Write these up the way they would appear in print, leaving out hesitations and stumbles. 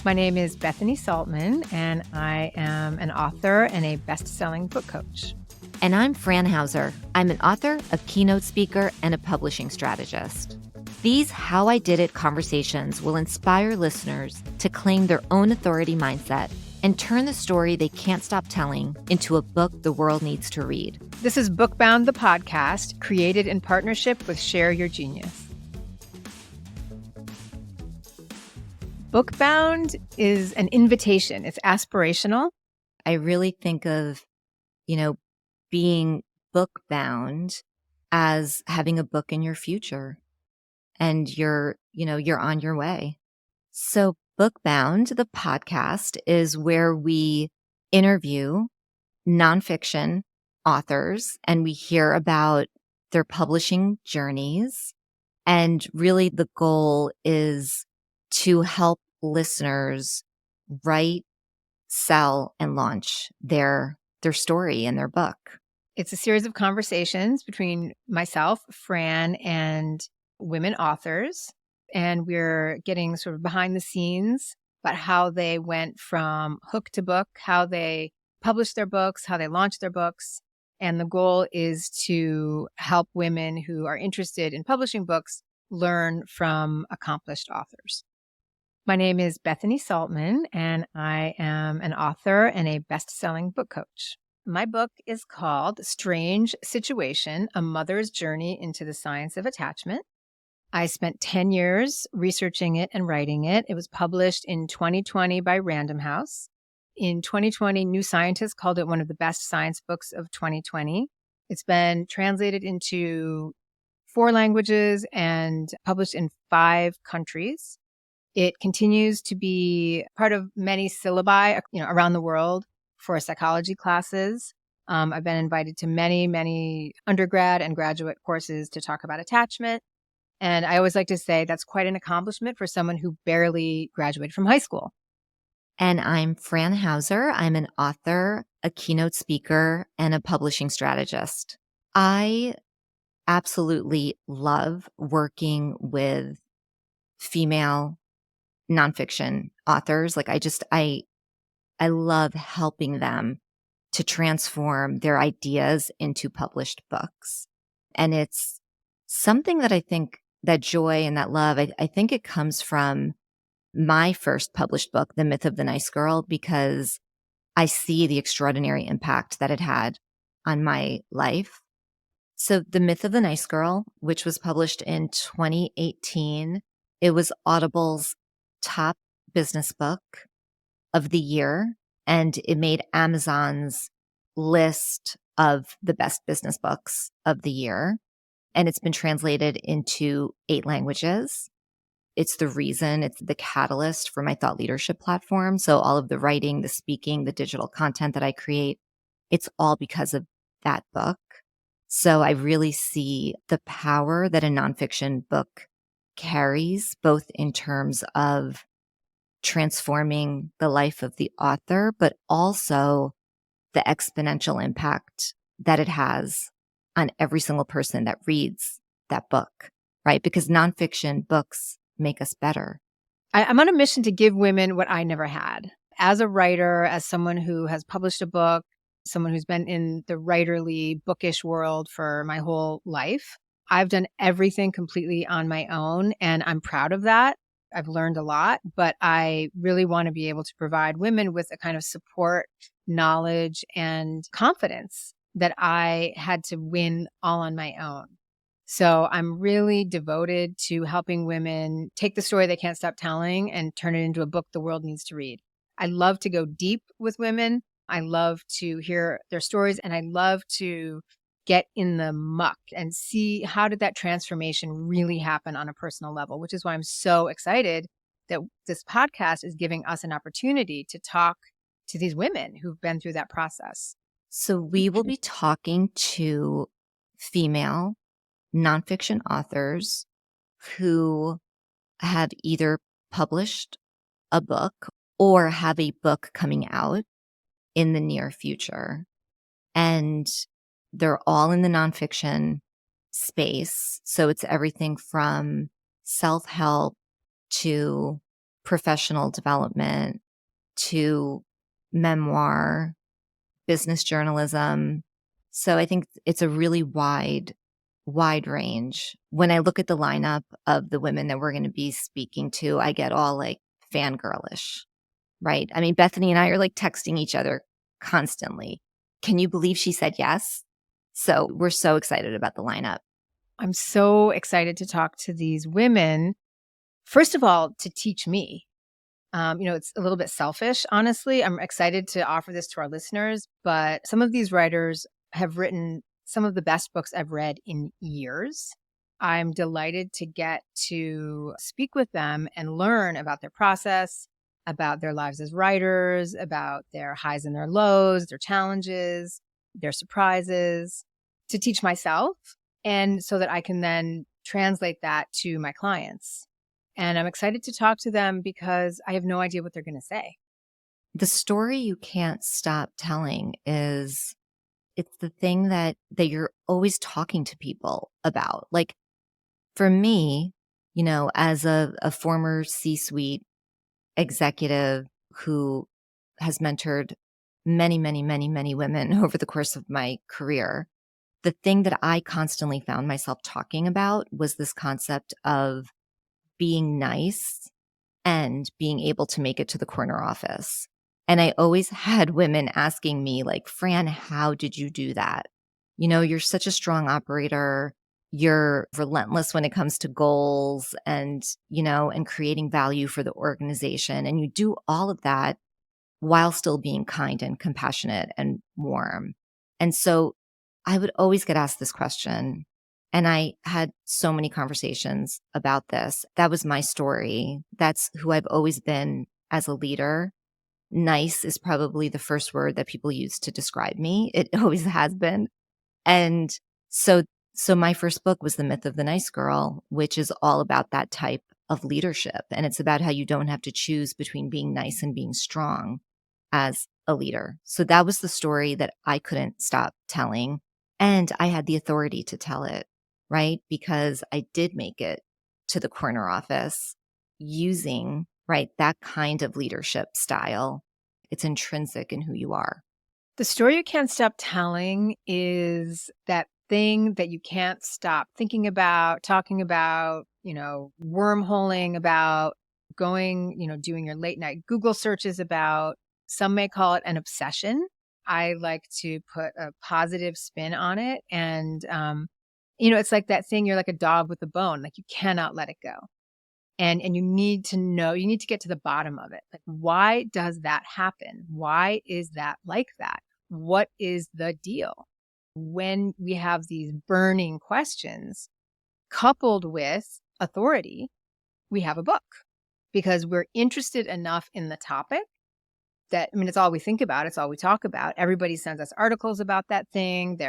My name is Bethany Saltman, and I am an author and a best-selling book coach. And I'm Fran Hauser. I'm an author, a keynote speaker, and a publishing strategist. These How I Did It conversations will inspire listeners to claim their own authority mindset and turn the story they can't stop telling into a book the world needs to read. This is Bookbound, the podcast, created in partnership with Share Your Genius. Bookbound is an invitation. It's aspirational. I really think of, being bookbound as having a book in your future and you're on your way. So Bookbound, the podcast, is where we interview nonfiction authors and we hear about their publishing journeys. And really the goal is to help listeners write, sell, and launch their story and their book. It's a series of conversations between myself, Fran, and women authors. And we're getting sort of behind the scenes about how they went from hook to book, how they published their books, how they launched their books. And the goal is to help women who are interested in publishing books learn from accomplished authors. My name is Bethany Saltman, and I am an author and a best-selling book coach. My book is called Strange Situation, A Mother's Journey into the Science of Attachment. I spent 10 years researching it and writing it. It was published in 2020 by Random House. In 2020, New Scientist called it one of the best science books of 2020. It's been translated into 4 languages and published in 5 countries. It continues to be part of many syllabi, around the world for psychology classes. I've been invited to many, many undergrad and graduate courses to talk about attachment. And I always like to say that's quite an accomplishment for someone who barely graduated from high school. And I'm Fran Hauser. I'm an author, a keynote speaker, and a publishing strategist. I absolutely love working with female nonfiction authors. I love helping them to transform their ideas into published books. And it's something that I think that joy and that love, I think it comes from my first published book, The Myth of the Nice Girl, because I see the extraordinary impact that it had on my life. So The Myth of the Nice Girl, which was published in 2018, it was Audible's top business book of the year, and it made Amazon's list of the best business books of the year. And it's been translated into 8 languages. It's the catalyst for my thought leadership platform. So all of the writing, the speaking, the digital content that I create, it's all because of that book. So I really see the power that a nonfiction book carries, both in terms of transforming the life of the author, but also the exponential impact that it has on every single person that reads that book, right? Because nonfiction books make us better. I'm on a mission to give women what I never had. As a writer, as someone who has published a book, someone who's been in the writerly, bookish world for my whole life, I've done everything completely on my own, and I'm proud of that. I've learned a lot, but I really want to be able to provide women with a kind of support, knowledge, and confidence that I had to win all on my own. So I'm really devoted to helping women take the story they can't stop telling and turn it into a book the world needs to read. I love to go deep with women. I love to hear their stories, and I love to get in the muck and see how did that transformation really happen on a personal level, which is why I'm so excited that this podcast is giving us an opportunity to talk to these women who've been through that process. So we will be talking to female nonfiction authors who have either published a book or have a book coming out in the near future. And they're all in the nonfiction space. So it's everything from self-help to professional development to memoir, business journalism. So I think it's a really wide range. When I look at the lineup of the women that we're going to be speaking to, I get all like fangirlish, right? I mean, Bethany and I are like texting each other constantly. Can you believe she said yes? So we're so excited about the lineup. I'm so excited to talk to these women. First of all, to teach me. It's a little bit selfish, honestly. I'm excited to offer this to our listeners, but some of these writers have written some of the best books I've read in years. I'm delighted to get to speak with them and learn about their process, about their lives as writers, about their highs and their lows, their challenges, their surprises, to teach myself, and so that I can then translate that to my clients. And I'm excited to talk to them because I have no idea what they're going to say. The story you can't stop telling is it's the thing that you're always talking to people about. Like for me, as a former C-suite executive who has mentored many, many, many, many women over the course of my career, the thing that I constantly found myself talking about was this concept of being nice and being able to make it to the corner office. And I always had women asking me, like, Fran, how did you do that? You're such a strong operator. You're relentless when it comes to goals and creating value for the organization. And you do all of that while still being kind and compassionate and warm. And so I would always get asked this question. And I had so many conversations about this. That was my story. That's who I've always been as a leader. Nice is probably the first word that people use to describe me. It always has been. And so my first book was The Myth of the Nice Girl, which is all about that type of leadership. And it's about how you don't have to choose between being nice and being strong as a leader. So that was the story that I couldn't stop telling. And I had the authority to tell it, right? Because I did make it to the corner office using, right, that kind of leadership style. It's intrinsic in who you are. The story you can't stop telling is that thing that you can't stop thinking about, talking about, wormholing about, going, doing your late night Google searches about. Some may call it an obsession. I like to put a positive spin on it. And, it's like that thing, you're like a dog with a bone, like you cannot let it go. And you need to know, you need to get to the bottom of it. Like, why does that happen? Why is that like that? What is the deal? When we have these burning questions coupled with authority, we have a book because we're interested enough in the topic that, it's all we think about. It's all we talk about. Everybody sends us articles about that thing.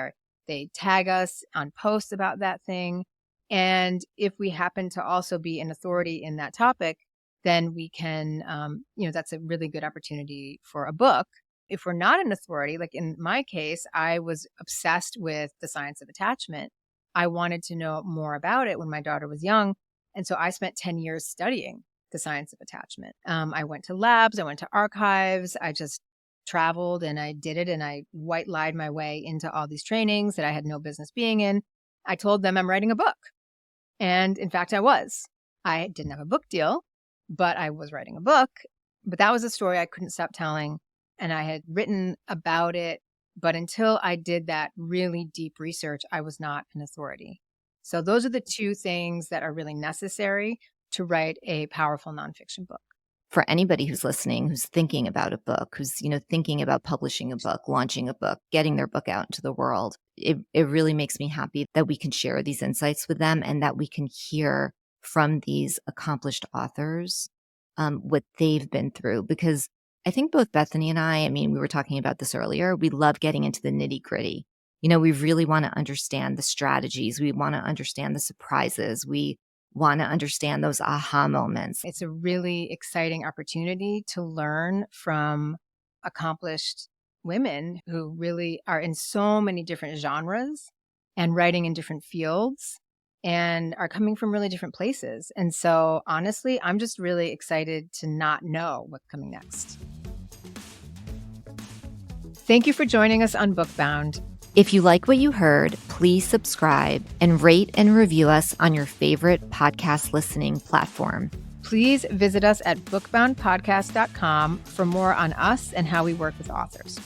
They tag us on posts about that thing. And if we happen to also be an authority in that topic, then we can, that's a really good opportunity for a book. If we're not an authority, like in my case, I was obsessed with the science of attachment. I wanted to know more about it when my daughter was young. And so I spent 10 years studying the science of attachment. I went to labs, I went to archives, I just traveled and I did it, and I white lied my way into all these trainings that I had no business being in. I told them I'm writing a book. And in fact, I was. I didn't have a book deal, but I was writing a book. But that was a story I couldn't stop telling. And I had written about it. But until I did that really deep research, I was not an authority. So those are the two things that are really necessary to write a powerful nonfiction book. For anybody who's listening, who's thinking about a book, who's, thinking about publishing a book, launching a book, getting their book out into the world, it really makes me happy that we can share these insights with them and that we can hear from these accomplished authors what they've been through. Because I think both Bethany and I mean, we were talking about this earlier, we love getting into the nitty gritty. We really want to understand the strategies. We want to understand the surprises. We want to understand those aha moments. It's a really exciting opportunity to learn from accomplished women who really are in so many different genres and writing in different fields. and are coming from really different places. And so honestly, I'm just really excited to not know what's coming next. Thank you for joining us on Bookbound. If you like what you heard, please subscribe and rate and review us on your favorite podcast listening platform. Please visit us at bookboundpodcast.com for more on us and how we work with authors.